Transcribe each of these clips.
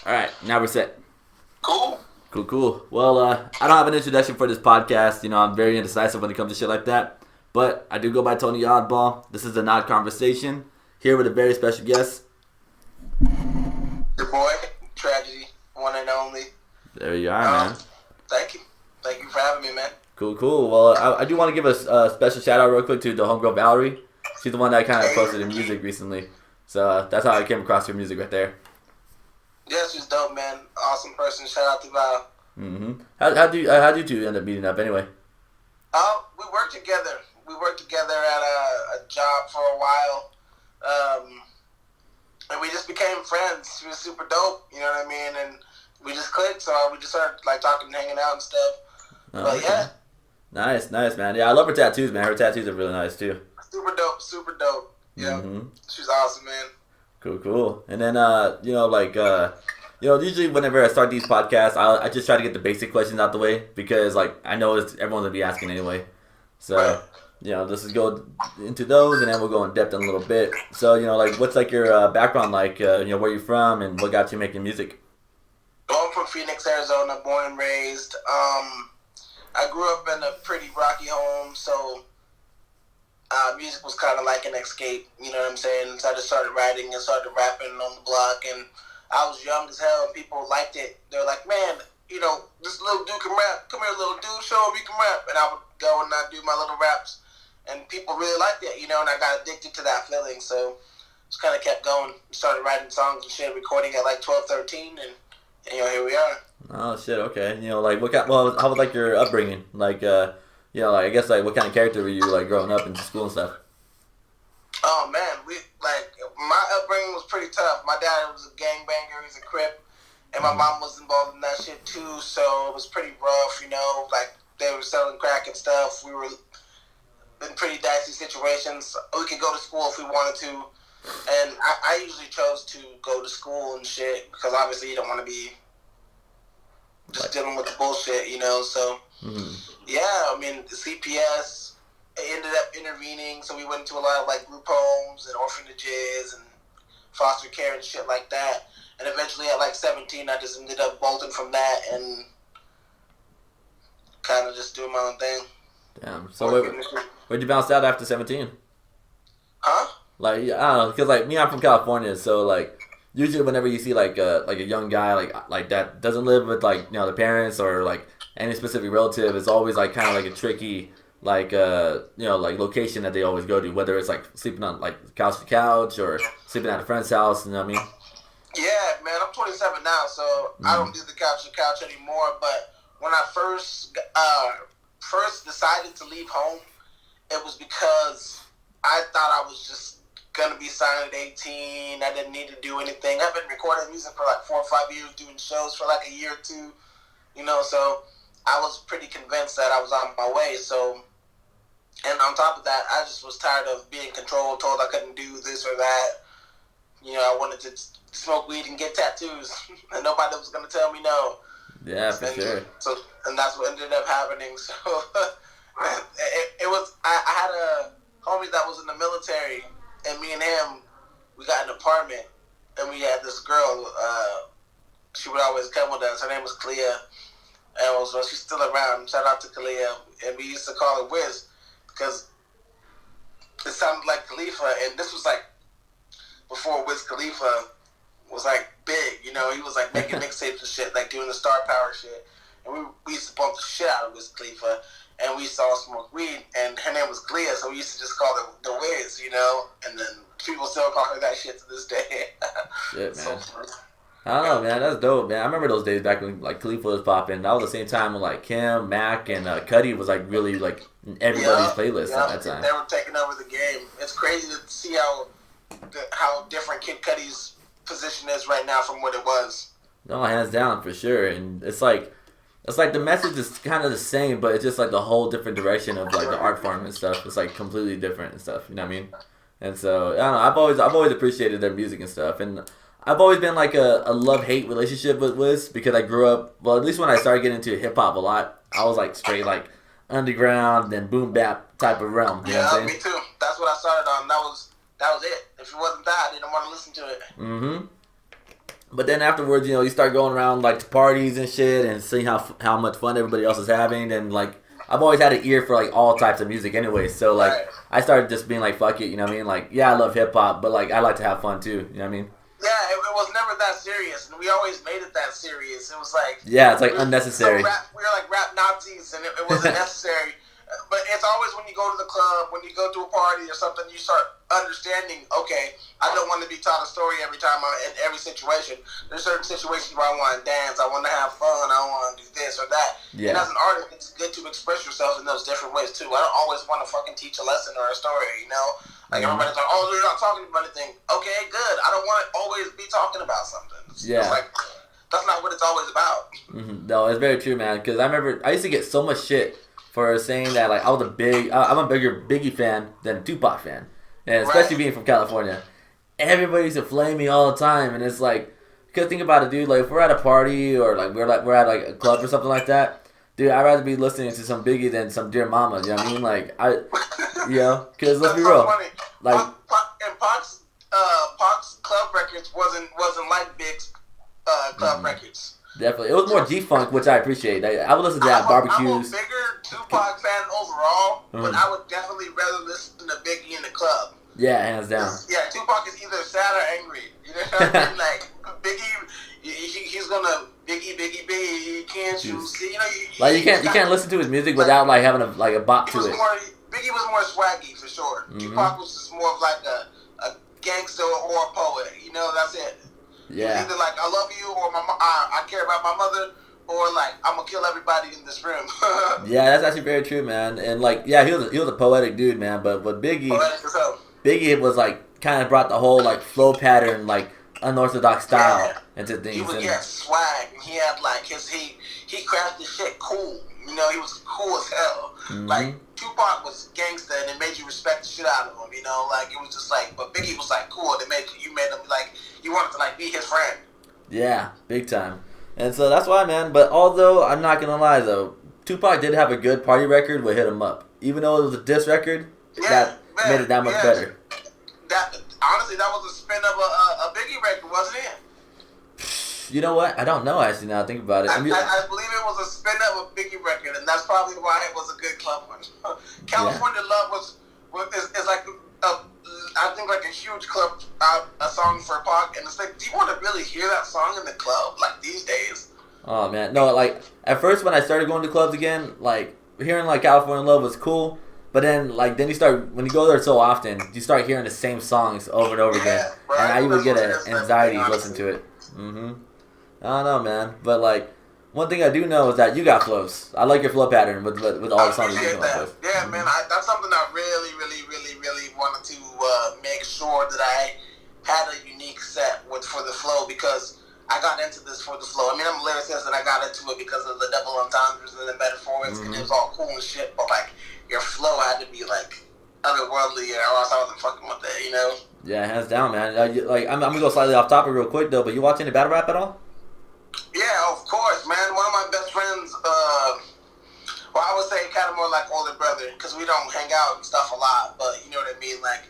All right, now we're set. Cool. Cool. Well, I don't have an introduction for this podcast. You know, I'm very indecisive when it comes to shit like that. But I do go by Tony Awdball. This is a Not Conversation. Here with a very special guest. Your boy, Tragedy, one and only. There you are, man. Thank you. Thank you for having me, man. Cool. Well, I do want to give a special shout out real quick to the homegirl Valerie. She's the one that kind of posted the music recently. So that's how I came across your music right there. Yeah, she's dope, man. Awesome person. Shout out to Val. Mm-hmm. How do you two end up meeting up anyway? We worked together. We worked together at a job for a while. And we just became friends. She was super dope, you know what I mean? And we just clicked, so we just started like talking and hanging out and stuff. Oh, but okay. yeah. Nice, man. Yeah, I love her tattoos, man. Her tattoos are really nice too. Super dope. Yeah. Mm-hmm. She's awesome, man. Cool. And then, usually whenever I start these podcasts, I just try to get the basic questions out the way because, like, I know everyone's going to be asking anyway. So, right. Let's just go into those and then we'll go in depth in a little bit. So, what's, like, your background like, where you're from and what got you making music? I'm from Pheonix, Arizona, born and raised. I grew up in a pretty rocky home, so music was kind of like an escape, you know what I'm saying? So I just started writing and started rapping on the block, and I was young as hell, and people liked it. They were like, man, this little dude can rap. Come here, little dude, show him you can rap. And I would go and I'd do my little raps, and people really liked it, and I got addicted to that feeling, so just kind of kept going. Started writing songs and shit, recording at like 12, 13, and here we are. Oh, shit, okay. How was, like, your upbringing? Like, I guess, like, what kind of character were you, like, growing up in school and stuff? Oh, man, my upbringing was pretty tough. My dad was a gangbanger, he's a Crip, and my mom was involved in that shit, too, so it was pretty rough, like, they were selling crack and stuff. We were in pretty dicey situations. We could go to school if we wanted to, and I usually chose to go to school and shit, because obviously you don't want to be just dealing with the bullshit, so... Mm-hmm. Yeah, I mean, the CPS ended up intervening, so we went to a lot of, like, group homes and orphanages and foster care and shit like that. And eventually, at, like, 17, I just ended up bolting from that and kind of just doing my own thing. Damn. So where'd you bounce out after 17? Huh? Like, I don't know, because, like, me, I'm from California, so, like, usually whenever you see, like a young guy, like that doesn't live with, like, the parents or, like, any specific relative, it's always, like, kind of like a tricky, like, like, location that they always go to, whether it's, like, sleeping on, like, couch to couch or sleeping at a friend's house, you know what I mean? Yeah, man, I'm 27 now, so I don't do the couch to couch anymore, but when I first decided to leave home, it was because I thought I was just going to be signed at 18, I didn't need to do anything. I've been recording music for, like, 4 or 5 years, doing shows for, like, a year or two, so... I was pretty convinced that I was on my way, so, and on top of that, I just was tired of being controlled, told I couldn't do this or that. I wanted to smoke weed and get tattoos, and nobody was going to tell me no. Yeah, for sure. So, and that's what ended up happening, so, it was, I had a homie that was in the military, and me and him, we got an apartment, and we had this girl, she would always come with us, her name was Clea. And she's still around. Shout out to Kalia. And we used to call her Wiz because it sounded like Khalifa. And this was like before Wiz Khalifa was like big. He was like making mixtapes and shit, like doing the Star Power shit. And we used to bump the shit out of Wiz Khalifa. And we used to all smoke weed. And her name was Clea, so we used to just call her the Wiz, And then people still call her that shit to this day. Shit, man. So, I don't know, man. That's dope, man. I remember those days back when, like, Khalifa was popping. That was the same time when, like, Kim, Mac, and Cudi was, like, really, like, in everybody's playlist at that time. They were taking over the game. It's crazy to see how different Kid Cudi's position is right now from what it was. No, hands down, for sure. And it's like the message is kind of the same, but it's just, like, the whole different direction of, like, the art form and stuff. It's, like, completely different and stuff. You know what I mean? And so, I don't know. I've always appreciated their music and stuff. And I've always been like a love-hate relationship with Wiz because I grew up, well, at least when I started getting into hip-hop a lot, I was like straight like underground and boom bap type of realm. You know what I'm saying? Me too. That's what I started on. That was it. If it wasn't that, I didn't want to listen to it. Mm-hmm. But then afterwards, you start going around like to parties and shit and seeing how much fun everybody else is having. And like, I've always had an ear for like all types of music anyway. So like, Right. I started just being like, fuck it, you know what I mean? Like, yeah, I love hip hop, but like, I like to have fun too, you know what I mean? Yeah, it was never that serious, and we always made it that serious. It was like Yeah, it's like unnecessary. We were like rap Nazis, and it wasn't necessary. But it's always when you go to the club, when you go to a party or something, you start understanding. Okay, I don't want to be taught a story every time in every situation. There's certain situations where I want to dance, I want to have fun, I want to do this or that. Yeah. And as an artist, it's good to express yourself in those different ways too. I don't always want to fucking teach a lesson or a story, you know. Like everybody's like, oh, you're not talking about anything. Okay, good. I don't want to always be talking about something. It's like, that's not what it's always about. Mm-hmm. No, it's very true, man. Because I remember I used to get so much shit for saying that like I'm a bigger Biggie fan than Tupac fan, and especially being from California. Everybody used to flame me all the time, and it's like, because think about it, dude. Like if we're at a party or like we're at like a club or something like that. Dude, I'd rather be listening to some Biggie than some Dear Mama. You know what I mean? Like, because let's be real. Funny. Like, Pac's club records wasn't like Big's club records. Definitely. It was more G-Funk, which I appreciate. I would listen to that at barbecues. I'm a bigger Tupac fan overall, but I would definitely rather listen to Biggie in the club. Yeah, hands down. Yeah, Tupac is either sad or angry. You know what I mean? Like, Biggie, he's gonna... Biggie, can't you see? You can't listen to his music without like having a bop to it. Biggie was more swaggy for sure. Tupac was just more of like a gangster or a poet. You know, that's it. Yeah. Either like I love you or I care about my mother, or like I'm gonna kill everybody in this room. Yeah, that's actually very true, man. And like, yeah, he was a poetic dude, man. But with Biggie was like kind of brought the whole like flow pattern, like unorthodox style into things. He had swag. He had like he crafted shit cool. You know, he was cool as hell. Like Tupac was gangster, and it made you respect the shit out of him. You know, like it was just like, but Biggie was like cool. It made you made him like you wanted to like be his friend. Yeah, big time. And so that's why, man. But although I'm not gonna lie though, Tupac did have a good party record with "Hit 'Em Up." Even though it was a diss record, that made it that much better. Honestly, that was a spin of a Biggie record, wasn't it? You know what? I don't know, actually, now I think about it. I believe it was a spin of a Biggie record, and that's probably why it was a good club one. California Love is like, I think, like a huge club, a song for Pac, and it's like, do you want to really hear that song in the club, like, these days? Oh, man. No, like, at first when I started going to clubs again, like, hearing, like, California Love was cool. But then, like, when you go there so often, you start hearing the same songs over and over again. Right. And I even get an anxiety to listen to it. I don't know, man. But, like, one thing I do know is that you got flows. I like your flow pattern with all the songs you come up with. Yeah, man. That's something I really, really, really, really wanted to make sure that I had a unique set for the flow, because I got into this for the flow. I mean, I'm a lyricist, and I got into it because of the double entendres and the metaphors, and it was all cool and shit, but, like, your flow had to be like otherworldly, or else I wasn't fucking with it, you know? Yeah, hands down, man. I'm gonna go slightly off topic real quick though, but you watch any battle rap at all? Yeah, of course, man. One of my best friends, well, I would say kind of more like older brother, because we don't hang out and stuff a lot, but you know what I mean? Like,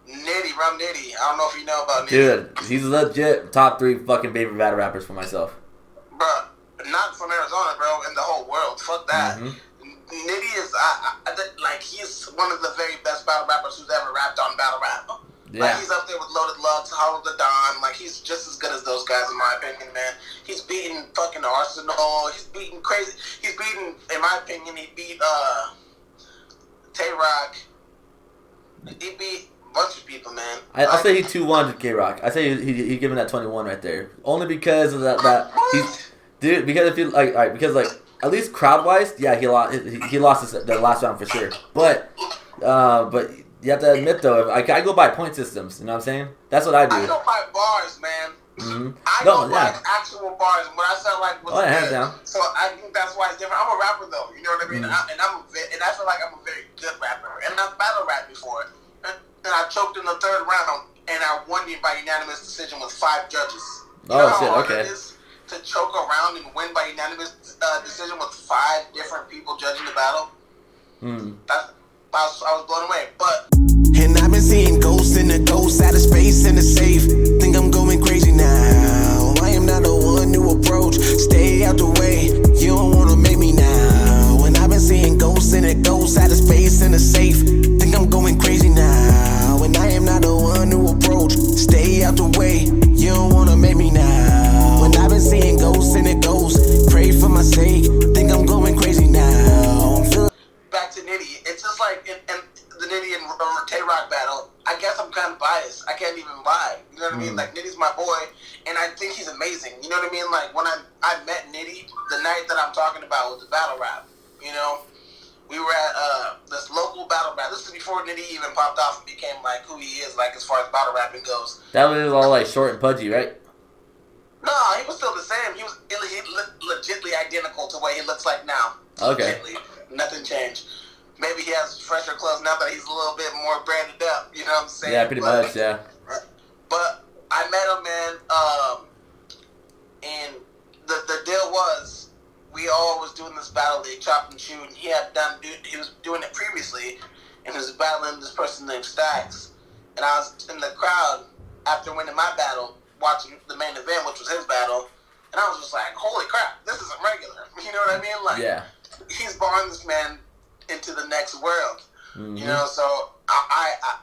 Rum Nitty. I don't know if you know about Nitty. Dude, he's legit top 3 fucking favorite battle rappers for myself. Bruh, not from Arizona, bro, in the whole world. Fuck that. Nitty is, like, he's one of the very best battle rappers who's ever rapped on battle rap. Yeah. Like, he's up there with Loaded Lux, Hollow the Don. Like, he's just as good as those guys, in my opinion, man. He's beating fucking Arsenal. He's beating crazy. He's beating, in my opinion, he beat Tay-Rock. He beat a bunch of people, man. I'll say he 2-1 to K-Rock. I say he giving that 21 right there. Only because of that dude, because if you, like, alright, because, like, at least crowd-wise, yeah, he lost the last round for sure. But you have to admit, though, I go by point systems. You know what I'm saying? That's what I do. I go by bars, man. I go by actual bars. And what I sound like was hands down. So I think that's why it's different. I'm a rapper, though. You know what I mean? And I feel like I'm a very good rapper. And I've battle rapped before. And I choked in the 3rd round, and I won by unanimous decision with 5 judges. You know how hard it is to choke around and win by unanimous decision with 5 different people judging the battle? I was blown away, but... And I've been seeing ghosts in the ghost out of space in the safe. Think I'm going crazy now. mean? Like, Nitty's my boy, and I think he's amazing. You know what I mean? Like, when I met Nitty, the night that I'm talking about was the battle rap, you know? We were at this local battle rap. This is before Nitty even popped off and became, like, who he is, like, as far as battle rapping goes. That was all, like, short and pudgy, right? No, he was still the same. He legitly identical to what he looks like now. Okay. Legitly. Nothing changed. Maybe he has fresher clothes now that he's a little bit more branded up. You know what I'm saying? Yeah, pretty much, yeah. But I met him, man, and the deal was we all was doing this battle, they chopped and chewed, and he was doing it previously, and he was battling this person named Stacks. And I was in the crowd after winning my battle, watching the main event, which was his battle, and I was just like, holy crap, this isn't regular. You know what I mean? Like, yeah. He's born this man into the next world. Mm-hmm. You know, so I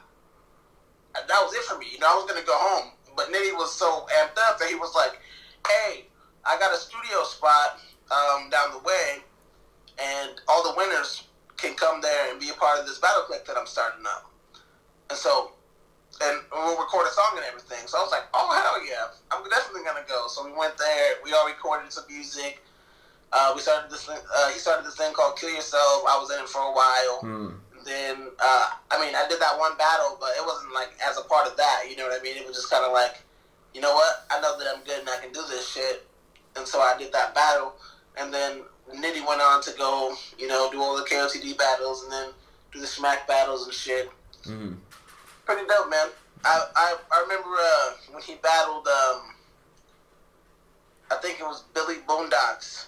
that was it for me. You know, I was going to go home, but Nitty was so amped up that he was like, hey, I got a studio spot down the way, and all the winners can come there and be a part of this battle clip that I'm starting up. And so, and we'll record a song and everything. So I was like, oh, hell yeah, I'm definitely going to go. So we went there, we all recorded some music. We started this thing, he started this thing called Kill Yourself. I was in it for a while. Then, I did that one battle, but it wasn't like as a part of that, you know what I mean? It was just kind of like, you know what? I know that I'm good and I can do this shit. And so I did that battle. And then Nitty went on to go, you know, do all the KOTD battles and then do the Smack battles and shit. Pretty dope, man. I remember when he battled, I think it was Billy Boondocks.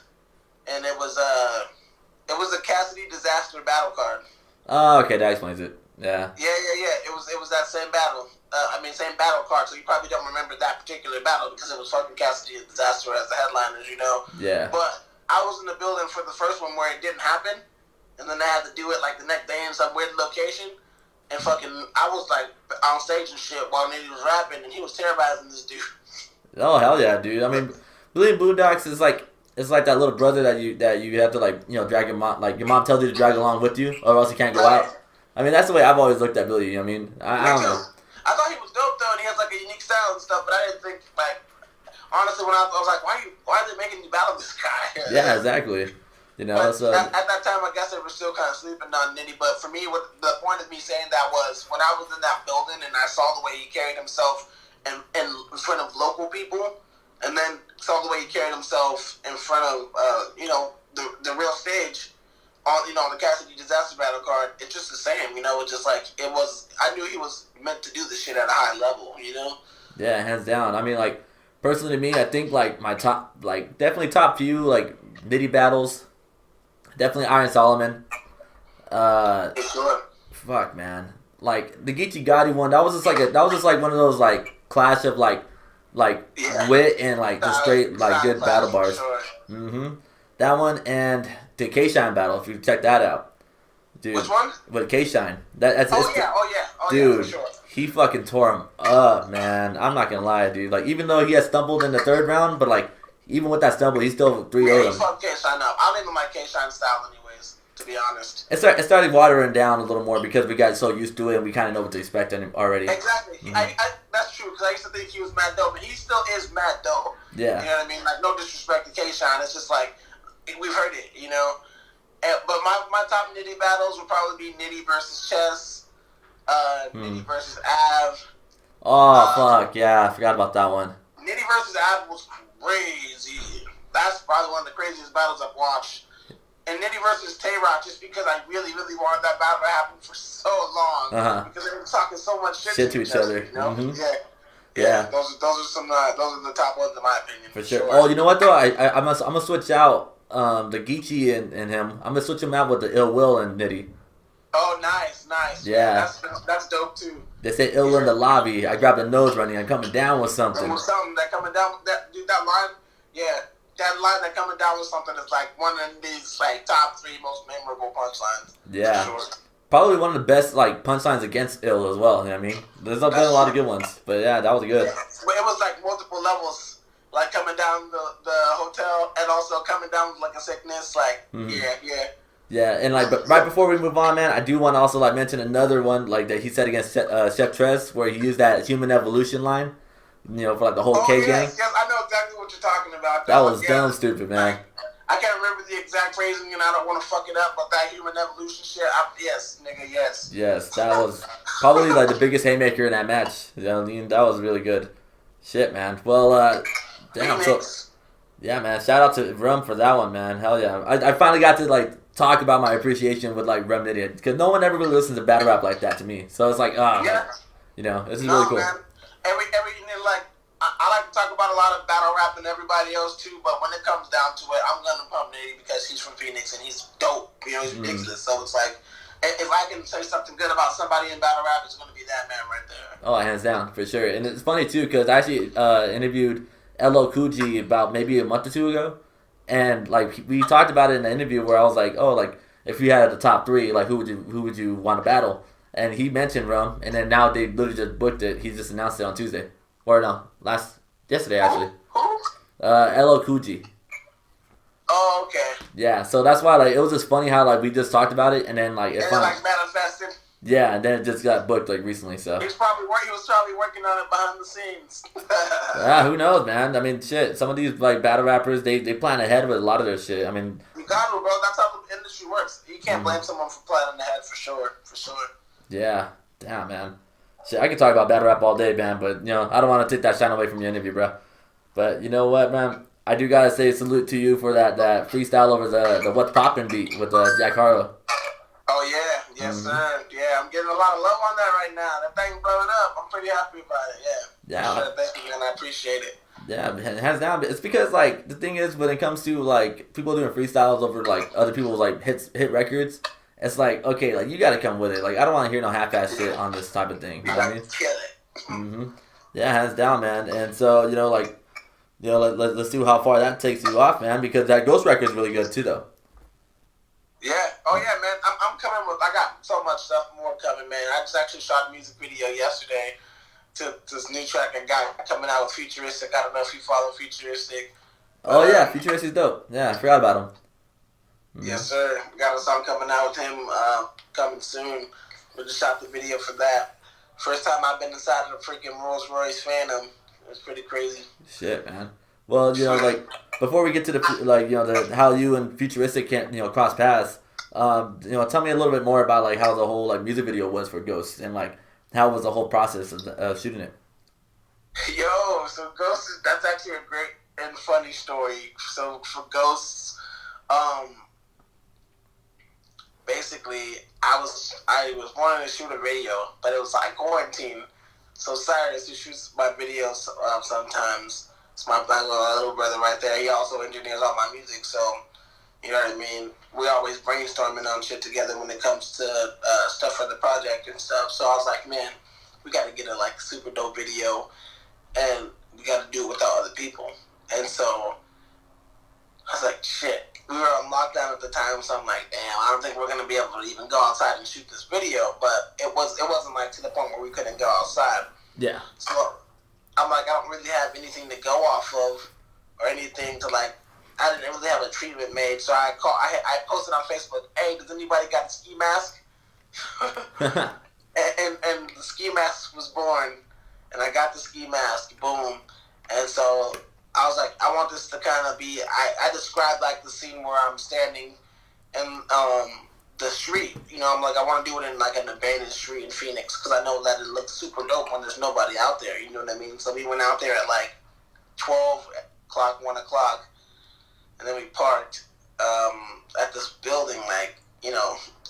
And it was a Cassidy Disaster battle card. Oh, okay, that explains it. Yeah. Yeah. It was that same battle. Same battle card. So you probably don't remember that particular battle because it was fucking Cassidy and Disaster as the headliners, you know. Yeah. But I was in the building for the first one where it didn't happen, and then I had to do it like the next day in some weird location, and fucking I was like on stage and shit while Nitty was rapping, and he was terrorizing this dude. Oh hell yeah, dude! I mean, Billy Boondocks is like. It's like that little brother that you have to like drag your mom, like your mom tells you to drag along with you or else you can't go out. I mean that's the way I've always looked at Billy. I mean I don't know. I thought he was dope though, and he has like a unique style and stuff. But I didn't think like honestly when I was like why are they making you battle this guy? Yeah, exactly. You know, but so at that time I guess they were still kind of sleeping on Nitty. But for me, what the point of me saying that was when I was in that building and I saw the way he carried himself in front of local people. And then saw the way he carried himself in front of, the real stage on, the Cassidy Disaster battle card. It's just the same, It's just like it was. I knew he was meant to do this shit at a high level, Yeah, hands down. I mean, like personally, to me, I think like my top, like definitely top few like Nitty battles. Definitely Iron Solomon. Sure. Fuck, man. Like the Geechee Gotti one. That was just like one of those like clash of like wit and like just straight like good battle bars. Sure. That one and the K-Shine battle. If you check that out, dude. Which one? With K-Shine. That's Oh yeah. Dude, for sure. He fucking tore him up, man. I'm not gonna lie, dude. Like even though he had stumbled in the third round, but like even with that stumble, he still 3-0'd him. He fucked K-Shine up. I don't even like K-Shine style anyways, to be honest. It started watering down a little more because we got so used to it and we kind of know what to expect already. Exactly. That's true because I used to think he was mad dope, and he still is mad dope. Yeah. You know what I mean? Like no disrespect to K-Shine, it's just like we've heard it, But my top Nitty battles would probably be Nitty versus Chess, Nitty versus Av. Oh fuck yeah, I forgot about that one. Nitty versus Av was crazy. That's probably one of the craziest battles I've watched. And Nitty versus Tay-Rock, just because I really, really wanted that battle to happen for so long, because they were talking so much shit to each other. Yeah. Those are some. Those are the top ones in my opinion. For sure. Oh, you know what though? I'm gonna switch out the Geechee and him. I'm gonna switch him out with the Ill Will and Nitty. Oh, nice. Yeah. That's dope too. They say Ill in the lobby. I grabbed a nose running. I'm coming down with something. That coming down. That line. Yeah. That line that coming down with something is like one of these like top 3 most memorable punchlines. Yeah. Sure. Probably one of the best like punchlines against Ill as well. You know what I mean? There's been a lot of good ones, but yeah, that was good. Yeah. But it was like multiple levels, like coming down the hotel and also coming down with like a sickness. Like Yeah, and like, but right before we move on, man, I do want to also like mention another one like that he said against Chef Trez, where he used that human evolution line. For like the whole K gang. Yes, I know exactly what you're talking about. That was dumb stupid, man. I can't remember the exact phrasing, and I don't want to fuck it up, but that human evolution shit, yes, nigga, yes. Yes, that was probably like the biggest haymaker in that match. You know what I mean? That was really good. Shit, man. Well, damn. So, yeah, man. Shout out to Rum for that one, man. Hell yeah. I finally got to like talk about my appreciation with like Rum Idiot because no one ever really listens to battle rap like that to me. So it's like, this is really cool. Man. Like I like to talk about a lot of battle rap and everybody else too, but when it comes down to it, I'm gonna pump Nitty because he's from Pheonix and he's dope. He's ridiculous. So it's like, if I can say something good about somebody in battle rap, it's gonna be that man right there. Oh, hands down, for sure. And it's funny too because I actually interviewed LL Cool G about maybe a month or two ago, and like we talked about it in the interview where I was like, oh, like if you had the top three, like who would you want to battle? And he mentioned Rum, and then now they literally just booked it. He just announced it on Tuesday. Or no, yesterday actually. Who? LL Cool G. Oh, okay. Yeah, so that's why like it was just funny how like we just talked about it and then like manifested. Yeah, and then it just got booked like recently. So he was probably working on it behind the scenes. Yeah, who knows, man? I mean, shit. Some of these like battle rappers, they plan ahead with a lot of their shit. I mean, you got to, bro. That's how the industry works. You can't blame someone for planning ahead for sure. Yeah, damn, man. Shit, I could talk about battle rap all day, man, but, I don't want to take that shine away from your interview, bro. But you know what, man? I do gotta say salute to you for that freestyle over the What's Poppin' beat with Jack Harlow. Oh, yeah. Yes, sir. Yeah, I'm getting a lot of love on that right now. That thing blowing up. I'm pretty happy about it, yeah. Yeah. Thank you, man. I appreciate it. Yeah, hands down. It's because, like, the thing is, when it comes to, like, people doing freestyles over, like, other people's, like, hit records, it's like, okay, like, you gotta come with it. Like, I don't want to hear no half-ass shit on this type of thing. You know what I mean? Kill it. Yeah, hands down, man. And so, let's see how far that takes you off, man, because that Ghost record's really good, too, though. Yeah. Oh, yeah, man. I'm coming with, I got so much stuff more coming, man. I just actually shot a music video yesterday to this new track I got coming out with Futuristic. I don't know if you follow Futuristic. Oh, yeah. Futuristic's dope. Yeah, I forgot about him. Yes, sir. We got a song coming out with him coming soon. We just shot the video for that. First time I've been inside of the freaking Rolls Royce Phantom. It was pretty crazy. Shit, man. Well, like, before we get to the how you and Futuristic can't, cross paths, tell me a little bit more about, like, how the whole, like, music video was for Ghost and, like, how was the whole process of shooting it? Yo, so Ghost, that's actually a great and funny story. So for Ghosts, basically, I was wanting to shoot a video, but it was like quarantine. So Cyrus, who shoots my videos sometimes, it's my little brother right there. He also engineers all my music, so you know what I mean. We always brainstorming on shit together when it comes to stuff for the project and stuff. So I was like, man, we got to get a like super dope video, and we got to do it without other people. And so I was like, shit. We were on lockdown at the time, so I'm like, damn, I don't think we're gonna be able to even go outside and shoot this video. But it wasn't like to the point where we couldn't go outside. Yeah. So I'm like, I don't really have anything to go off of or anything to like. I didn't really have a treatment made, so I posted on Facebook, hey, does anybody got a ski mask? and the ski mask was born, and I got the ski mask, boom, and so I was like, I want this to kind of be, I described like the scene where I'm standing in the street, I'm like, I want to do it in like an abandoned street in Pheonix, because I know that it looks super dope when there's nobody out there, you know what I mean? So we went out there at like 12 o'clock, 1 o'clock, and then we parked at this building, like,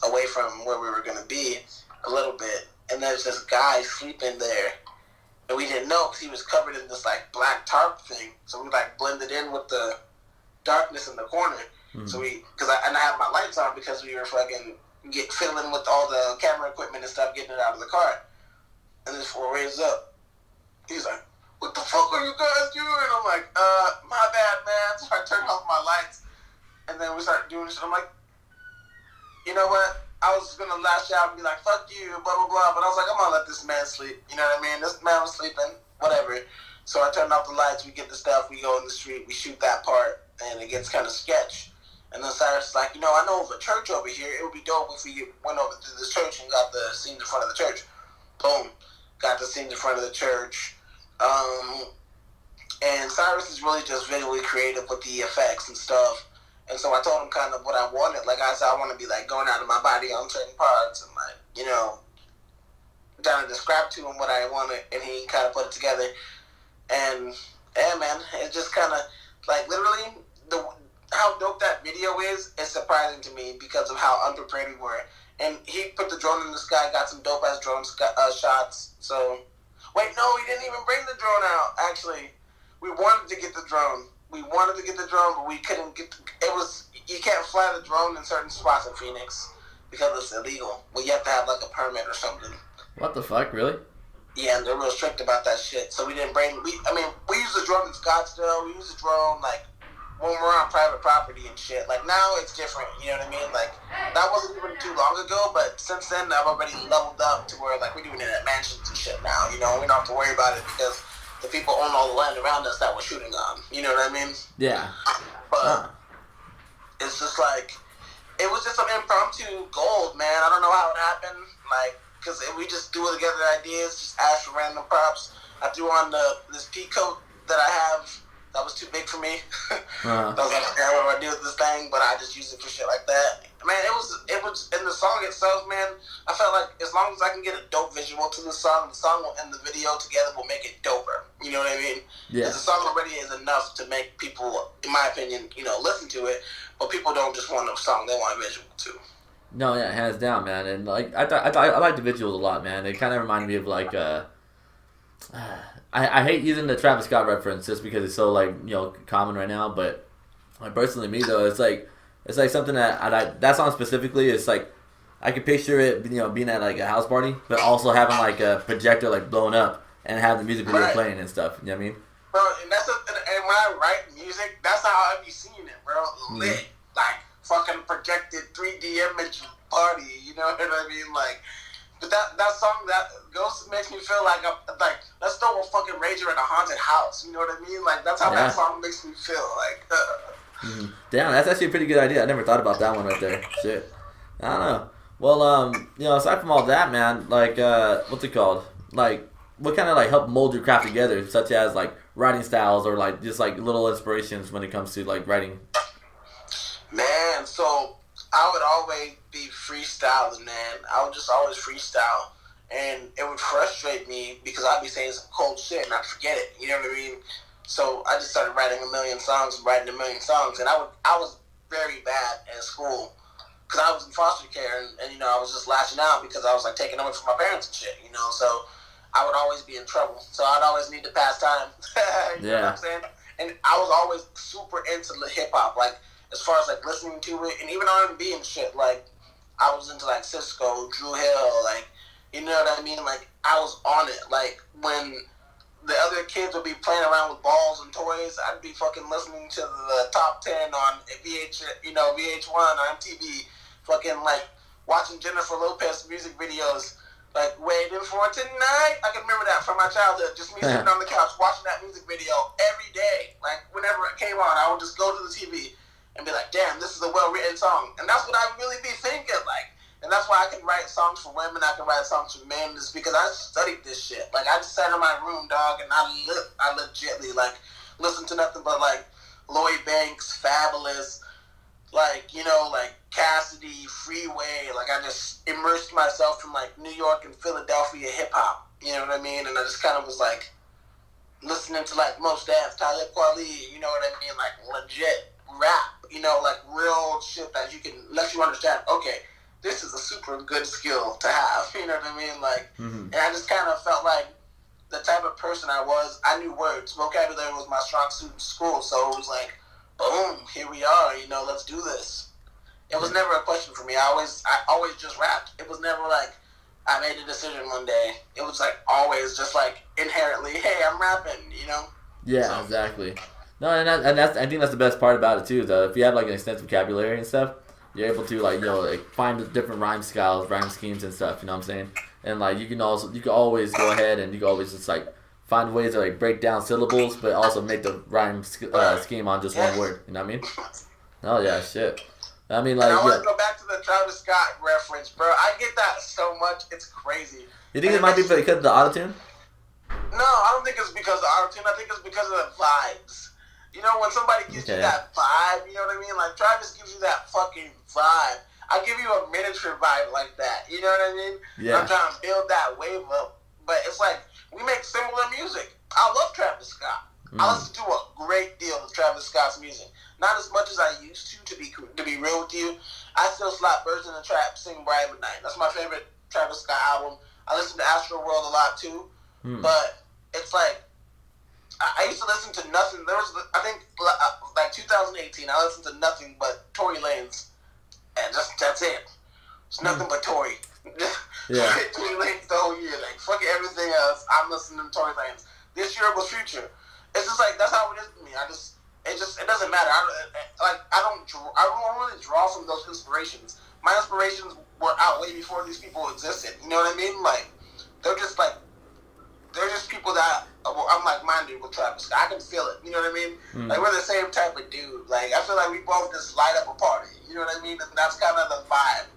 away from where we were going to be a little bit, and there's this guy sleeping there. And we didn't know because he was covered in this like black tarp thing, so we like blended in with the darkness in the corner. So I had my lights on because we were fucking fiddling with all the camera equipment and stuff, getting it out of the car. And this fool raised up. He's like, "What the fuck are you guys doing?" And I'm like, my bad, man." So I turned off my lights, and then we started doing shit. I'm like, you know what? I was going to lash out and be like, fuck you, blah, blah, blah. But I was like, I'm going to let this man sleep. You know what I mean? This man was sleeping, whatever. So I turned off the lights. We get the stuff. We go in the street. We shoot that part. And it gets kind of sketch. And then Cyrus is like, I know of a church over here. It would be dope if we went over to this church and got the scene in front of the church. Boom. Got the scene in front of the church. Um, and Cyrus is really just visually creative with the effects and stuff. And so I told him kind of what I wanted. Like I said, I want to be like going out of my body on certain parts and like, you know, kind of describe to him what I wanted, and he kind of put it together. And yeah, man, it's just kind of like literally how dope that video is surprising to me because of how unprepared we were. And he put the drone in the sky, got some dope ass drone shots. So wait, no, he didn't even bring the drone out. Actually, we wanted to get the drone. But we couldn't get. You can't fly the drone in certain spots in Phoenix because it's illegal. Well, you have to have like a permit or something. What the fuck, really? Yeah, and they're real strict about that shit. So we didn't bring. We use the drone in Scottsdale. We use the drone like when we're on private property and shit. Like now it's different. You know what I mean? Like that wasn't even too long ago, but since then I've already leveled up to where like we're doing it at mansions and shit now. You know, we don't have to worry about it because the people own all the land around us that we're shooting on. You know what I mean? Yeah. But it's just like it was just some impromptu gold, man. I don't know how it happened. Like. Because we just do it together ideas, just ask for random props. I threw on this pea coat that I have that was too big for me. I was like, what do I do with this thing? But I just use it for shit like that. Man, it was in the song itself, man, I felt like as long as I can get a dope visual to the song and the video together will make it doper. You know what I mean? Yeah. The song already is enough to make people, in my opinion, you know, listen to it. But people don't just want a song, they want a visual too. No, yeah, hands down, man. And like I like the visuals a lot, man. It kind of reminded me of like I hate using the Travis Scott reference just because it's so like, you know, common right now. But like personally, me though, it's like something that I like. That song specifically, it's like I could picture it, you know, being at like a house party, but also having like a projector like blowing up and having the music video playing and stuff. You know what I mean? Bro, and and when I write music, that's how I be seeing it, bro. Lit, like. Fucking projected 3D image party, you know what I mean? Like, but that song, that Ghost makes me feel like let's throw a fucking rager in a haunted house, you know what I mean? Like, that's how that song makes me feel, like. Damn, that's actually a pretty good idea. I never thought about that one right there. Shit. I don't know. Well, you know, aside from all that, man, like, what's it called? Like, what kind of, like, helped mold your craft together, such as, like, writing styles or, like, just, like, little inspirations when it comes to, like, writing? Man, so I would always be freestyling, man. I would just always freestyle. And it would frustrate me because I'd be saying some cold shit and I'd forget it. You know what I mean? So I just started writing a million songs. And I was very bad in school because I was in foster care and, you know, I was just lashing out because I was, like, taking over from my parents and shit, you know? So I would always be in trouble. So I'd always need to pass time. You know what I'm saying? And I was always super into the hip-hop, like, as far as, like, listening to it, and even R&B and shit, like, I was into, like, Cisco, Drew Hill, like, you know what I mean? Like, I was on it. Like, when the other kids would be playing around with balls and toys, I'd be fucking listening to the top 10 on VH1 or MTV, fucking, like, watching Jennifer Lopez music videos, like, waiting for tonight. I can remember that from my childhood, just me sitting on the couch watching that music video every day. Like, whenever it came on, I would just go to the TV and be like, damn, this is a well-written song. And that's what I really be thinking, like. And that's why I can write songs for women, I can write songs for men, is because I studied this shit. Like, I just sat in my room, dog, and I legitly, like, listened to nothing but, like, Lloyd Banks, Fabulous, like, you know, like, Cassidy, Freeway. Like, I just immersed myself in, like, New York and Philadelphia hip-hop. You know what I mean? And I just kind of was, like, listening to, like, Mos Def, Talib Kweli, you know what I mean? Like, legit rap. You know, like, real shit that you can let you understand, okay, this is a super good skill to have, you know what I mean? Like, and I just kind of felt like the type of person I was, I knew words. Vocabulary was my strong suit in school, so it was like, boom, here we are, you know, let's do this. It was never a question for me. I always just rapped. It was never like, I made a decision one day. It was like, always just like, inherently, hey, I'm rapping, you know? Yeah, so. Exactly. No, and that's I think that's the best part about it too. Though, if you have like an extensive vocabulary and stuff, you're able to like, you know, like find different rhyme styles, rhyme schemes and stuff. You know what I'm saying? And like you can always go ahead and you can always just like find ways to like break down syllables, but also make the rhyme scheme on just one word. You know what I mean? Oh yeah, shit. I mean, like. And I want to go back to the Travis Scott reference, bro. I get that so much, it's crazy. You think it might be because of the autotune? No, I don't think it's because of auto-tune. I think it's because of the vibes. You know, when somebody gives you that vibe, you know what I mean? Like, Travis gives you that fucking vibe. I give you a miniature vibe like that. You know what I mean? Yeah. I'm trying to build that wave up. But it's like, we make similar music. I love Travis Scott. I listen to a great deal of Travis Scott's music. Not as much as I used to be real with you. I still slap Birds in the Trap, sing Bright Midnight. That's my favorite Travis Scott album. I listen to Astro World a lot too. But it's like, I used to listen to nothing. There was, I think, like 2018, I listened to nothing but Tory Lanez. And that's it. It's nothing but Tory. Yeah. Tory Lanez the whole year. Like, fuck everything else. I'm listening to Tory Lanez. This year was Future. It's just like, that's how it is to me. It doesn't matter. I don't really draw from those inspirations. My inspirations were out way before these people existed. You know what I mean? Like, they're just people that I'm like-minded with Travis Scott. I can feel it. You know what I mean? Like, we're the same type of dude. Like, I feel like we both just light up a party. You know what I mean? And that's kind of the vibe.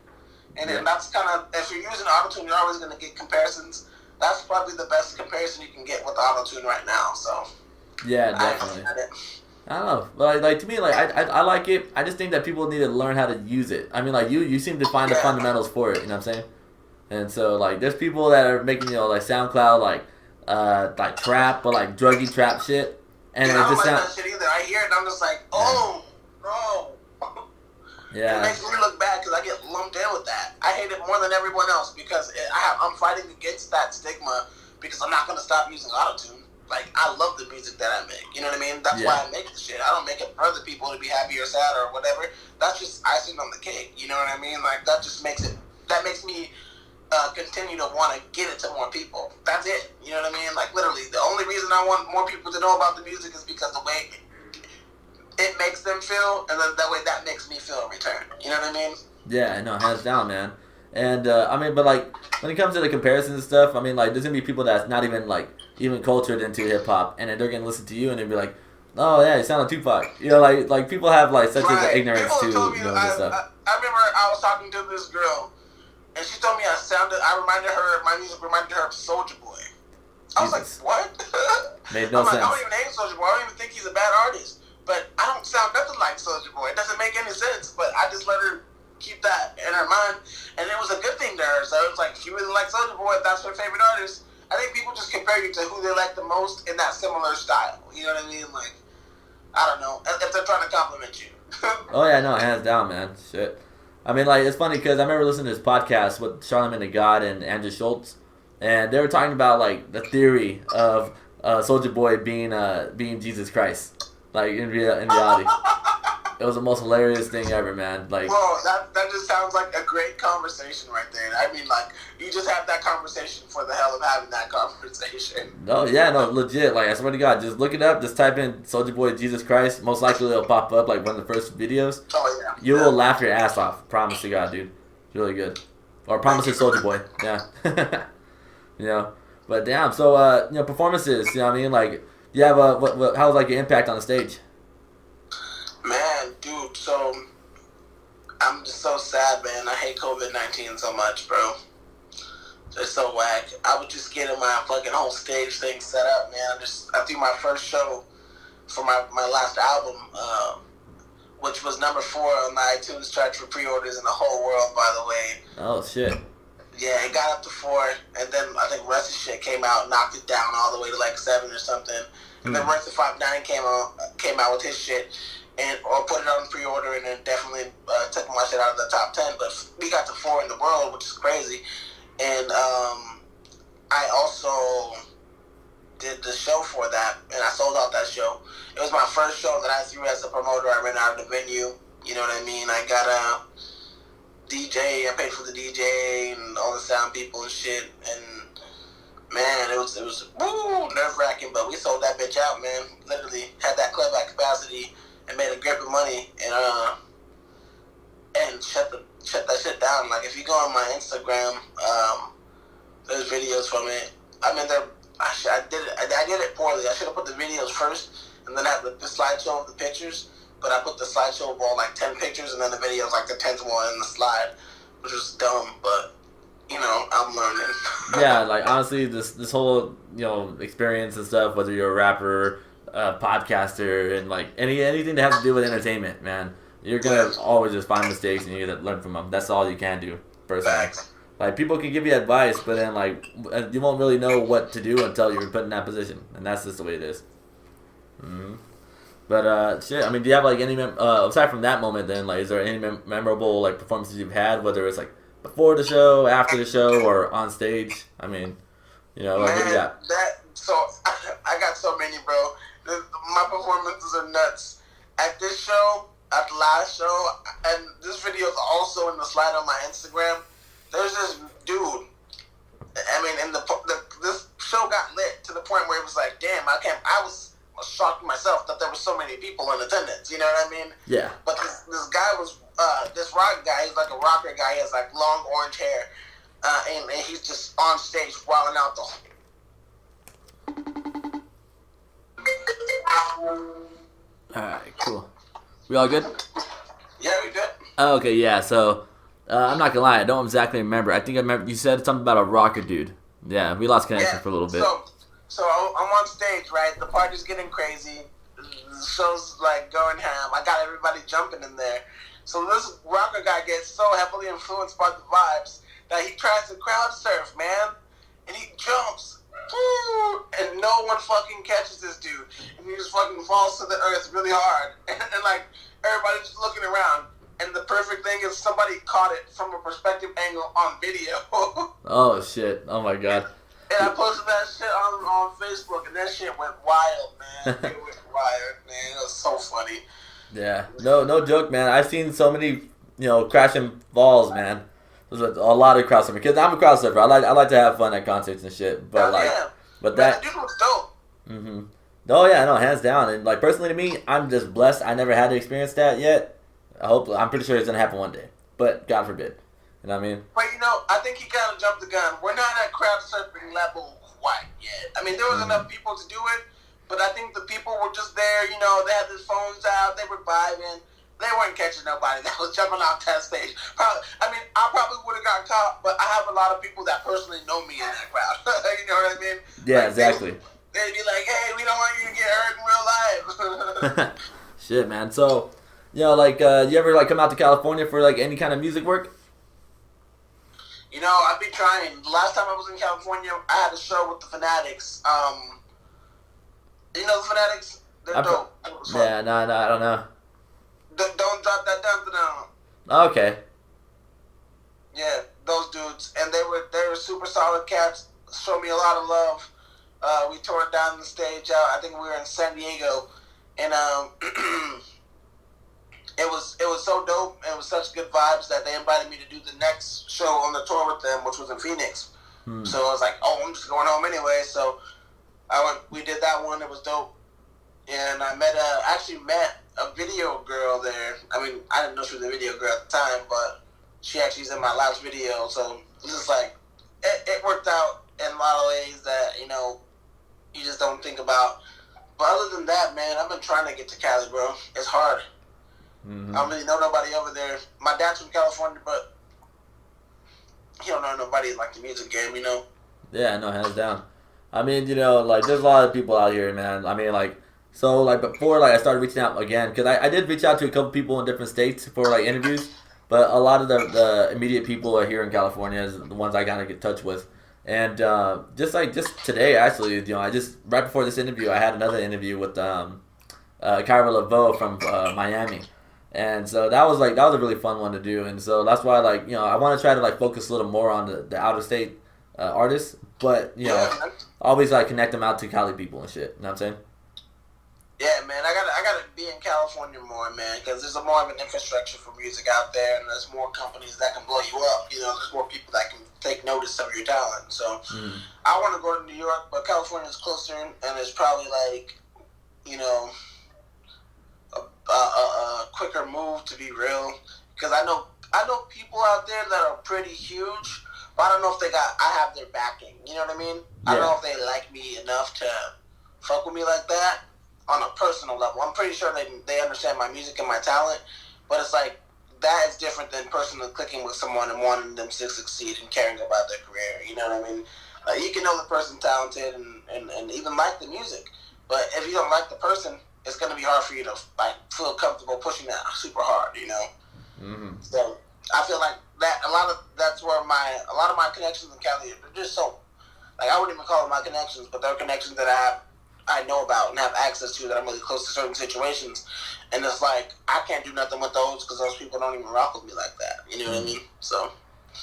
And then that's kind of, if you're using auto-tune, you're always going to get comparisons. That's probably the best comparison you can get with auto-tune right now. So, yeah, definitely. I don't know, but like to me, like I like it. I just think that people need to learn how to use it. I mean, like you seem to find the fundamentals for it. You know what I'm saying? And so like, there's people that are making like SoundCloud like trap, but like druggy trap shit, and I it don't just like sounds. that shit either. I hear it and I'm just like, oh, bro. Yeah. It makes me look bad because I get lumped in with that. I hate it more than everyone else because I'm fighting against that stigma because I'm not gonna stop using autotune. Like, I love the music that I make. You know what I mean? That's why I make the shit. I don't make it for other people to be happy or sad or whatever. That's just icing on the cake. You know what I mean? Like, that just makes it. That makes me continue to want to get it to more people. That's it. You know what I mean? Like, literally, the only reason I want more people to know about the music is because the way it makes them feel, and then that way that makes me feel in return. You know what I mean? Yeah, no, hands down, man. And I mean, but like when it comes to the comparisons and stuff, I mean, like there's gonna be people that's not even even cultured into hip hop, and then they're gonna listen to you and they'll be like, "Oh yeah, you sound like Tupac." You know, like people have like such an ignorance to this stuff. I remember I was talking to this girl, and she told me my music reminded her of Soulja Boy. I was like, what? Made no sense. I don't even hate Soulja Boy. I don't even think he's a bad artist, but I don't sound nothing like Soulja Boy. It doesn't make any sense. But I just let her keep that in her mind, and it was a good thing to her. So it was like, if you really like Soulja Boy, if that's her favorite artist, I think people just compare you to who they like the most in that similar style. You know what I mean? Like, I don't know, if they're trying to compliment you. Oh yeah, no, hands down, man. Shit. I mean, like, it's funny because I remember listening to this podcast with Charlamagne the God and Andrew Schultz, and they were talking about like the theory of Soulja Boy being Jesus Christ, like in reality. It was the most hilarious thing ever, man. Like, bro, that just sounds like a great conversation right there. I mean, like, you just have that conversation for the hell of having that conversation. No, yeah, no, legit. Like, I swear to God, just look it up. Just type in Soulja Boy Jesus Christ. Most likely it'll pop up like one of the first videos. Oh yeah. You will laugh your ass off. Promise to God, dude. It's really good. Or promise to Soulja Boy. Yeah. You know, but damn. So performances. You know what I mean? Like, you have how was like your impact on the stage? Man, dude, so I'm just so sad, man. I hate COVID-19 so much, bro. It's so whack. I was just getting my fucking whole stage thing set up, man. I threw my first show for my last album, which was number 4 on the iTunes chart for pre-orders in the whole world, by the way. Oh, shit. Yeah, it got up to 4, and then I think Rest of Shit came out, knocked it down all the way to like 7 or something. And then Rest of 5'9" came out with his shit. Or put it on pre-order, and then definitely took my shit out of the top 10. But we got to 4 in the world, which is crazy. And I also did the show for that, and I sold out that show. It was my first show that I threw as a promoter. I ran out of the venue. You know what I mean? I got a DJ. I paid for the DJ and all the sound people and shit. And man, it was nerve-wracking, but we sold that bitch out, man. Literally had that club at capacity and made a grip of money and shut that shit down. Like, if you go on my Instagram, there's videos from it. I mean, I did it poorly. I should have put the videos first and then have the slideshow of the pictures. But I put the slideshow of all like 10 pictures and then the videos like the 10th one in the slide, which was dumb. But I'm learning. Yeah, like honestly, this whole experience and stuff, whether you're a rapper, podcaster, and like anything that has to do with entertainment, man, you're gonna Yes. always just find mistakes and you're gonna learn from them. That's all you can do, personally. Facts. Like people can give you advice, but then like you won't really know what to do until you're put in that position, and that's just the way it is. Mm-hmm. But shit, I mean, do you have like any aside from that moment? Then like, is there any memorable like performances you've had, whether it's like before the show, after the show, or on stage? I mean, like what do you Man, got? I got so many, bro. My performances are nuts. At this show, at the last show, and this video is also in the slide on my Instagram. There's this dude. I mean, and this show got lit to the point where it was like, damn, I was shocked myself that there were so many people in attendance. You know what I mean? Yeah. But this guy was this rock guy. He's like a rocker guy. He has like long orange hair, and he's just on stage wilding out the. All right, cool. We all good? Yeah, we good. Oh, okay, yeah. So I'm not gonna lie, I don't exactly remember. I think I remember you said something about a rocker dude. Yeah, we lost connection for a little bit. So I'm on stage, right? The party's getting crazy. The show's like going ham. I got everybody jumping in there. So this rocker guy gets so heavily influenced by the vibes that he tries to crowd surf, man. And he jumps. And no one fucking catches this dude. And he just fucking falls to the earth really hard. And like, everybody's just looking around. And the perfect thing is somebody caught it from a perspective angle on video. Oh, shit. Oh, my God. And I posted that shit on Facebook, and that shit went wild, man. It went wild, man. It was so funny. Yeah. No joke, man. I've seen so many, crashing falls, man. There's a lot of crowd surfing. Because I'm a crowd surfer. I like to have fun at concerts and shit. But but man, that. dude was dope. Mm-hmm. Oh yeah, no, hands down. And like personally to me, I'm just blessed. I never had to experience that yet. I'm pretty sure it's gonna happen one day. But God forbid. You know what I mean? But I think he kind of jumped the gun. We're not at crowd surfing level quite yet. I mean, there was enough people to do it, but I think the people were just there. They had their phones out, they were vibing. They weren't catching nobody that was jumping off that stage. I probably would have got caught, but I have a lot of people that personally know me in that crowd. You know what I mean? Yeah, exactly. They'd be like, "Hey, we don't want you to get hurt in real life." Shit, man. So, you ever like come out to California for like any kind of music work? I've been trying. The last time I was in California, I had a show with the Pheonix. The Pheonix? They're dope. Yeah, no, I don't know. Don't drop that down. Okay. Yeah, those dudes, and they were super solid cats. Showed me a lot of love. We tore down the stage out. I think we were in San Diego, and it was so dope. It was such good vibes that they invited me to do the next show on the tour with them, which was in Pheonix. So I was like, oh, I'm just going home anyway. So we did that one. It was dope, and I actually met a video girl there. I mean, I didn't know she was a video girl at the time, but she actually is in my last video. So it's just like it worked out in a lot of ways that you just don't think about. But other than that, man, I've been trying to get to Cali, bro. It's hard. I don't really know nobody over there. My dad's from California, but he don't know nobody in like the music game, Yeah, no, hands down. I mean, like there's a lot of people out here, man. I mean, like. So, like, before, like, I started reaching out again, because I did reach out to a couple people in different states for, like, interviews, but a lot of the immediate people are here in California, is the ones I kind of get in touch with. And just today, actually, right before this interview, I had another interview with Kyra Laveau from Miami. And so that was a really fun one to do. And so that's why, like, I want to try to, like, focus a little more on the out-of-state artists, but, always, like, connect them out to Cali people and shit. You know what I'm saying? Yeah, man, I gotta be in California more, man, because there's more of an infrastructure for music out there, and there's more companies that can blow you up. There's more people that can take notice of your talent. So I want to go to New York, but California's closer, and it's probably like, a quicker move, to be real. Because I know people out there that are pretty huge, but I don't know if I have their backing. You know what I mean? Yeah. I don't know if they like me enough to fuck with me like that. On a personal level, I'm pretty sure they understand my music and my talent, but it's like that is different than personally clicking with someone and wanting them to succeed and caring about their career. You know what I mean? Like, you can know the person's talented and even like the music, but if you don't like the person, it's gonna be hard for you to like feel comfortable pushing that super hard. You know. Mm-hmm. So I feel like that that's where a lot of my connections in Cali are just so, like, I wouldn't even call them my connections, but they're connections that I know about and have access to, that I'm really close to certain situations, and it's like I can't do nothing with those because those people don't even rock with me like that. You know what I mean? So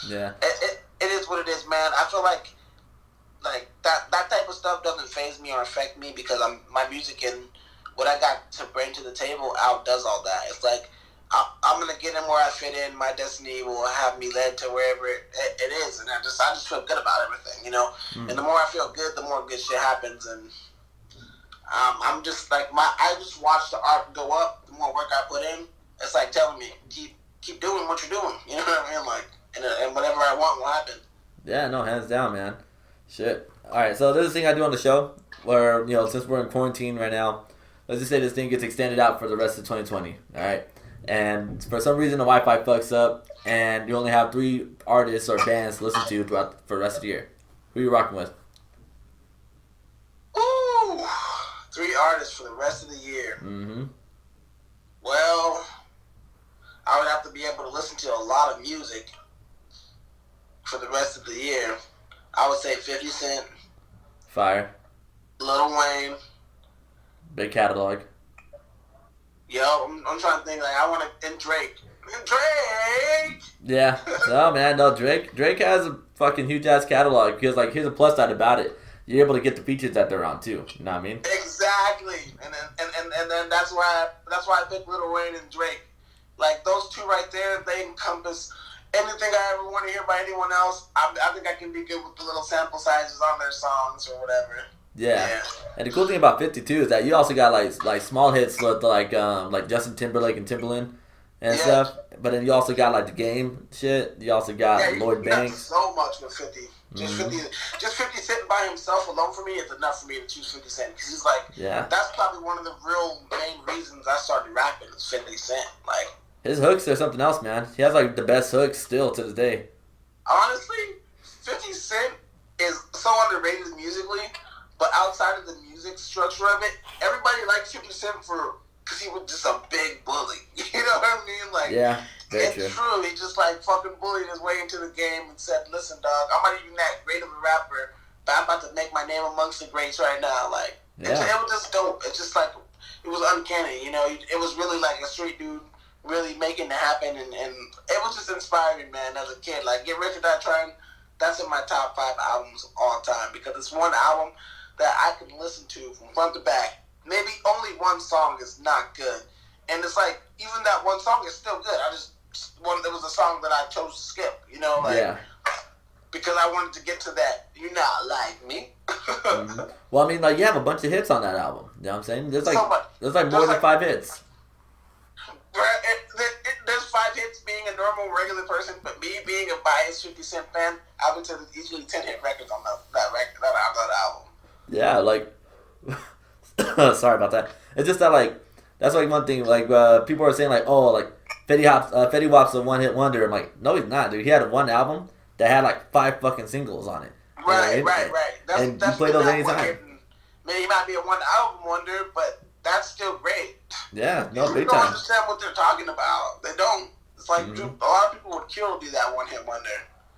yeah, it is what it is, man. I feel like that type of stuff doesn't faze me or affect me because my music and what I got to bring to the table outdoes all that. It's like I'm gonna get in where I fit in. My destiny will have me led to wherever it is, and I just feel good about everything, you know. And the more I feel good, the more good shit happens. And I'm just like I just watch the art go up. The more work I put in, it's like telling me keep doing what you're doing. You know what I mean? Like, and whatever I want will happen. Yeah, no, hands down, man. Shit. All right, so there's a thing I do on the show where, you know, since we're in quarantine right now, let's just say this thing gets extended out for the rest of 2020. All right. And for some reason the Wi-Fi fucks up, and you only have 3 artists or bands to listen to for the rest of the year. Who are you rocking with? Ooh, 3 artists for the rest of the year. Mm-hmm. Well, I would have to be able to listen to a lot of music for the rest of the year. I would say 50 Cent. Fire. Lil Wayne. Big catalog. Yo, I'm trying to think, like, I want to, and Drake. Drake! Yeah. No, man, no, Drake has a fucking huge ass catalog because, like, here's a plus side about it. You're able to get the features that they're on too. You know what I mean? Exactly. And then that's why I picked Lil Wayne and Drake. Like, those 2 right there, they encompass anything I ever want to hear by anyone else. I think I can be good with the little sample sizes on their songs or whatever. Yeah. And the cool thing about 52 is that you also got like small hits with like Justin Timberlake and Timbaland and stuff. But then you also got like the Game shit. You also got Lloyd Banks. So much with 50. Just 50 Cent by himself alone for me is enough for me to choose 50 Cent, because he's like, that's probably one of the real main reasons I started rapping is 50 Cent. Like, his hooks are something else, man. He has like the best hooks still to this day. Honestly, 50 Cent is so underrated musically, but outside of the music structure of it, everybody likes 50 Cent because he was just a big bully. You know what I mean? Like, yeah, it's true. He just like fucking bullied his way into the game and said, "Listen, dog, I'm not even that great of a rapper, but I'm about to make my name amongst the greats right now." Like, it was just dope. It's just like, it was uncanny. You know, it was really like a street dude really making it happen, and it was just inspiring, man. As a kid, like, Get Rich or Die Trying, that's in my top 5 albums of all time, because it's one album that I can listen to from front to back. Maybe only one song is not good, and it's like, even that one song is still good. There was a song that I chose to skip, you know, like, because I wanted to get to that "You Not Like Me." Well, I mean, like, you have a bunch of hits on that album. You know what I'm saying? There's like more than 5 hits. There's 5 hits being a normal, regular person, but me being a biased 50 Cent fan, I would say there's easily 10 hit records on that album. Yeah, like, sorry about that. It's just that, like, that's like one thing. Like, people are saying, like, oh, like, Fetty Wap's a one-hit wonder. I'm like, no, he's not, dude. He had one album that had like 5 fucking singles on it. Right. And you play those anytime. Maybe he might be a one album wonder, but that's still great. Yeah, no, big People don't time. understand what they're talking about. They don't. It's like, dude, a lot of people would kill to do that one-hit wonder.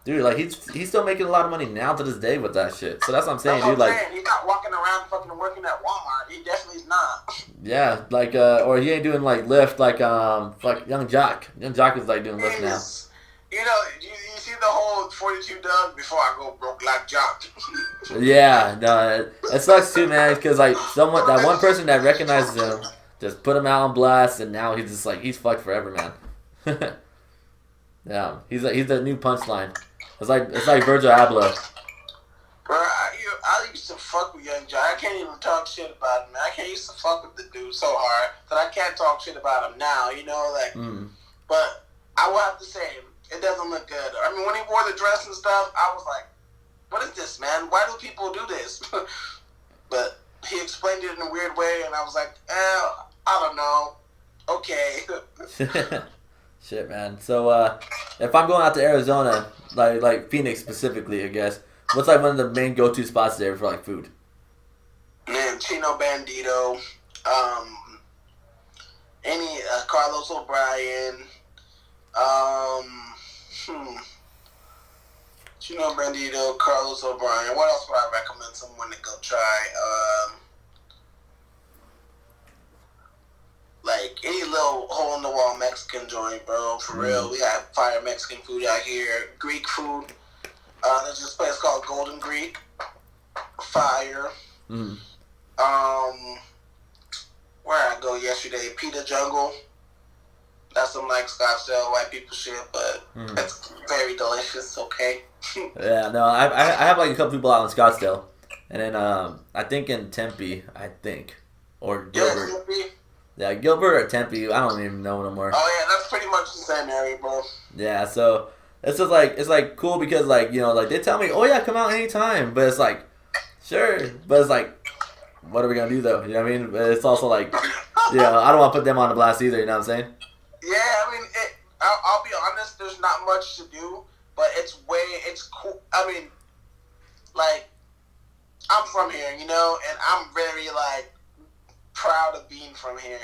Dude, like, he's still making a lot of money now to this day with that shit. So that's what I'm saying, that's dude. What I'm like, saying. He's not walking around fucking working at Walmart. He definitely is not. Yeah, like, or he ain't doing like Lyft, like Young Jock. Young Jock is like doing Lyft now. You know, you see the whole 42 Doug before I go broke like Jock. Yeah, no, it sucks too, man. Because like that one person that recognizes him just put him out on blast, and now he's just like, he's fucked forever, man. Yeah, he's the new punchline. It's like Virgil Abloh. Bro, I used to fuck with Young Jock. I can't even talk shit about him, man. I used to fuck with the dude so hard that I can't talk shit about him now, you know? Like, but I will have to say, it doesn't look good. I mean, when he wore the dress and stuff, I was like, what is this, man? Why do people do this? But he explained it in a weird way, and I was like, I don't know. Okay. Shit, man. So, if I'm going out to Arizona, like Phoenix specifically, I guess, what's like one of the main go-to spots there for like food? Man, Chino Bandito, any Carlos O'Brien, hmm, Chino Bandito, Carlos O'Brien. What else would I recommend someone to go try? Like any little hole in the wall Mexican joint, bro. For real, we have fire Mexican food out here. Greek food. There's this place called Golden Greek. Fire. Mm. Where I go yesterday, Pita Jungle. That's some like Scottsdale white people shit, but it's very delicious. Okay. Yeah, no, I have like a couple people out in Scottsdale, and then I think in Tempe, or Gilbert. Yeah, Tempe. Yeah, Gilbert or Tempe, I don't even know no more. Oh yeah, that's pretty much the same area, bro. Yeah, so it's just like it's like cool because like like they tell me, oh yeah, come out anytime, but it's like sure, but it's like what are we gonna do though? You know what I mean? But it's also like I don't want to put them on the blast either. You know what I'm saying? Yeah, I mean, I'll be honest. There's not much to do, but it's cool. I mean, like I'm from here, and I'm very like proud of being from here.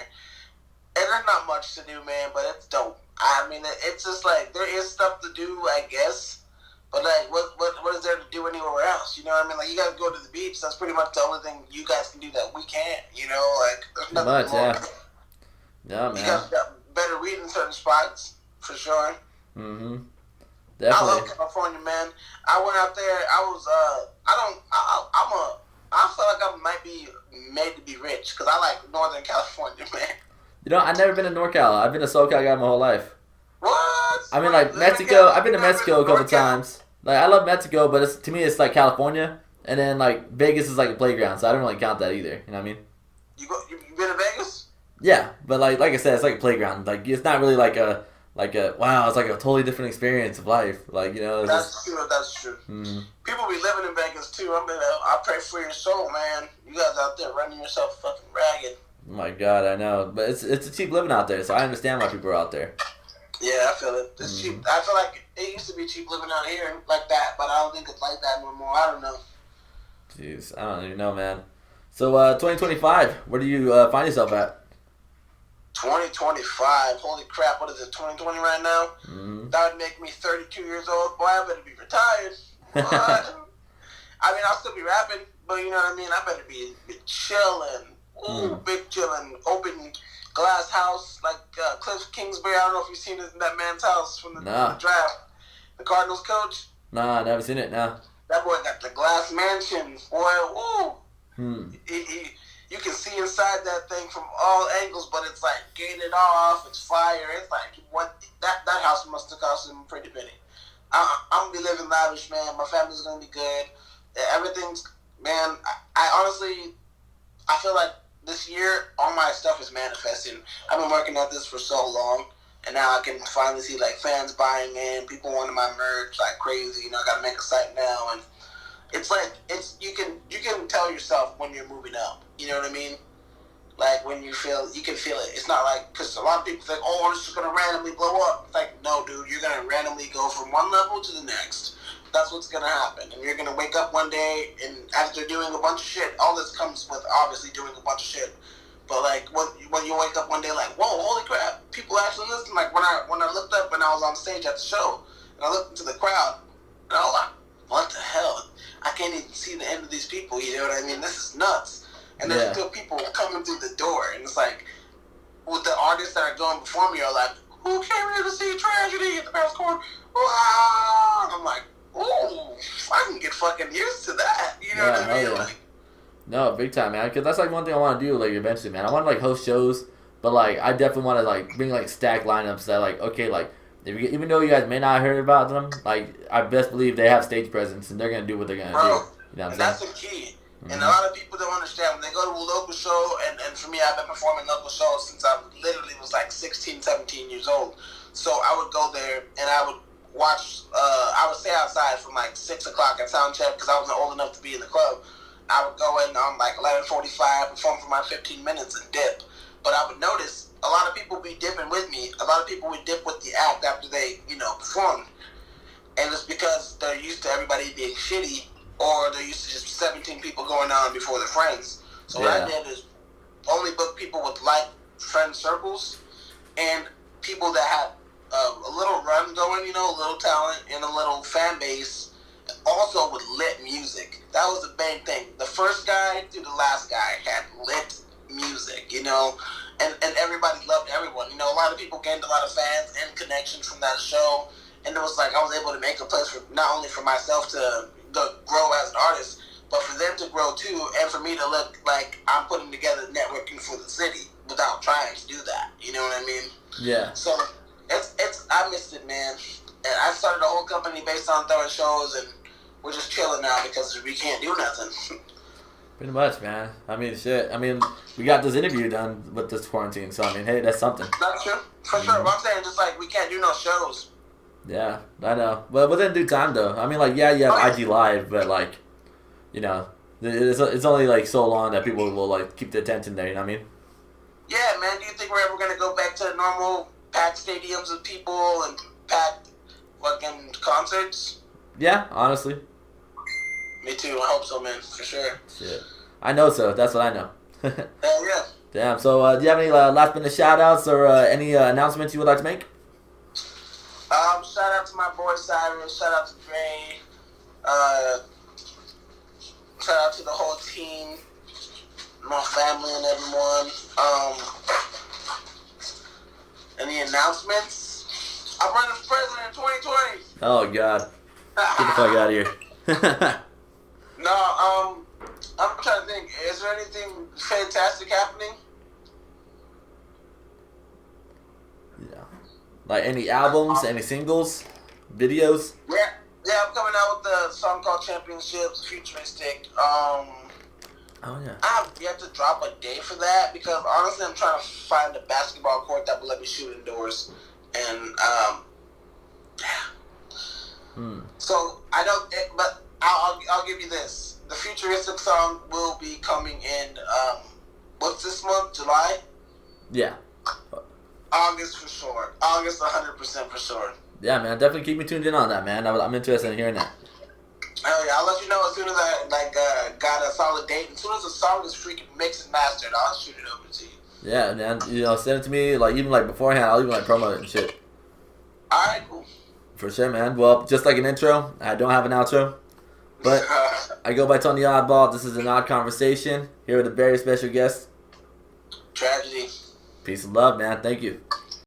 And there's not much to do, man, but it's dope. I mean, it's just like there is stuff to do, I guess. But like, what is there to do anywhere else? You know what I mean? Like, you guys go to the beach. That's pretty much the only thing you guys can do that we can't. Like there's nothing wrong. Yeah, man. You guys got better weed in certain spots for sure. Definitely. I love California, man. I went out there. I feel like I might be made to be rich because I like Northern California, man. I've never been to NorCal. I've been a SoCal guy my whole life. What? I mean, like Mexico. I've been to Mexico a couple times. Like I love Mexico, but to me it's like California, and then like Vegas is like a playground, so I don't really count that either. You know what I mean? You been to Vegas? Yeah, but like I said, it's like a playground. Like it's not really like a wow. It's like a totally different experience of life. Like That's true. That's true. Mm-hmm. People be living in Vegas too. I pray for your soul, man. You guys out there running yourself fucking ragged. Oh my God, I know, but it's a cheap living out there, so I understand why people are out there. Yeah, I feel it. It's cheap. I feel like it used to be cheap living out here like that, but I don't think it's like that no more. I don't know. Jeez, I don't even know, man. So 2025, where do you find yourself at? 2025. Holy crap! What is it? 2020 right now? Mm-hmm. That would make me 32 years old. Boy, I better be retired. What? I mean, I'll still be rapping, but you know what I mean. I better be chilling. Ooh, big chilling. Open glass house like Cliff Kingsbury. I don't know if you've seen that man's house from the draft. The Cardinals coach. Nah, never seen it. Nah. That boy got the glass mansion. Boy, woo. You can see inside that thing from all angles, but it's like gated off. It's fire. It's like that house must have cost him a pretty penny. I'm gonna be living lavish, man. My family's gonna be good. Everything's, man. I honestly, I feel like this year all my stuff is manifesting. I've been working at this for so long, and now I can finally see like fans buying in, people wanting my merch like crazy. I gotta make a site now, and it's like you can tell yourself when you're moving up. You know what I mean? Like when you can feel it. It's not like, because a lot of people think, oh, it's just gonna randomly blow up. It's like, no, dude, you're gonna randomly go from one level to the next. That's what's gonna happen, and you're gonna wake up one day, and after doing a bunch of shit, all this comes with obviously doing a bunch of shit. But like when you wake up one day, like, whoa, holy crap, people actually listen. Like when I looked up and I was on stage at the show, and I looked into the crowd, and I was like, what the hell? I can't even see the end of these people. You know what I mean? This is nuts. And there's still people coming through the door, and it's like, with the artists that are going before me are like, who came here to see Tragedy at the Mouse Court? Wow! I'm like, ooh, I can get fucking used to that. You know what I mean? Yeah. Like, no, big time, man. Because that's like one thing I want to do, like eventually, man. I want to like host shows, but like I definitely want to like bring like stacked lineups that like okay, like even though you guys may not have heard about them, like I best believe they have stage presence and they're gonna do what they're gonna do. You know what I'm saying? That's the key. Mm-hmm. And a lot of people don't understand when they go to a local show, and for me, I've been performing local shows since I literally was like 16, 17 years old. So I would go there and I would watch, I would stay outside from like 6 o'clock at sound check because I wasn't old enough to be in the club. I would go in on like 11:45, perform for my 15 minutes and dip. But I would notice a lot of people people be dipping with me. A lot of people would dip with the act after they, perform. And it's because they're used to everybody being shitty, or they're used to just 17 people going on before their friends. So what I did is only book people with like friend circles and people that had a little run going, a little talent and a little fan base, also with lit music. That was the main thing. The first guy to the last guy had lit music, and everybody loved everyone. A lot of people gained a lot of fans and connections from that show, and it was like I was able to make a place for not only for myself to grow as an artist, but for them to grow too, and for me to look like I'm putting together networking for the city without trying to do that. You know what I mean? Yeah. So it's I missed it, man. And I started a whole company based on throwing shows, and we're just chilling now because we can't do nothing. Pretty much, man. I mean, shit. I mean, we got this interview done with this quarantine, so I mean, hey, that's something. That's true. For sure. But I'm saying just like we can't do no shows. Yeah, I know. But within due time, though. I mean, like, yeah, you have IG Live, but like, it's only like so long that people will like keep the attention there. You know what I mean? Yeah, man. Do you think we're ever gonna go back to normal packed stadiums with people and packed fucking concerts? Yeah, honestly. Me too. I hope so, man. For sure. Shit. I know so. That's what I know. Hell yeah. Damn. So, do you have any last minute shout outs or any announcements you would like to make? Shout out to my boy Cyrus. Shout out to Dre. Shout out to the whole team, my family, and everyone. Any announcements? I'm running for president in 2020. Oh God. Get the fuck out of here. No, I'm trying to think. Is there anything fantastic happening? Yeah. Like any albums, any singles, videos? Yeah, I'm coming out with the song called Championships, futuristic. Oh yeah. I have yet to drop a day for that because honestly, I'm trying to find a basketball court that will let me shoot indoors, and So I don't, but I'll give you this. The futuristic song will be coming in. What's this month? July? Yeah. August for sure. August 100% for sure. Yeah, man. Definitely keep me tuned in on that, man. I'm interested in hearing that. Oh yeah, I'll let you know as soon as I got a solid date. As soon as the song is freaking mixed and mastered, I'll shoot it over to you. Yeah, man. Send it to me even beforehand. I'll even promote it and shit. All right, cool. For sure, man. Well, just like an intro, I don't have an outro, but I go by Tony Awdball. This is an odd conversation here with a very special guest. Tragedy. Peace and love, man. Thank you.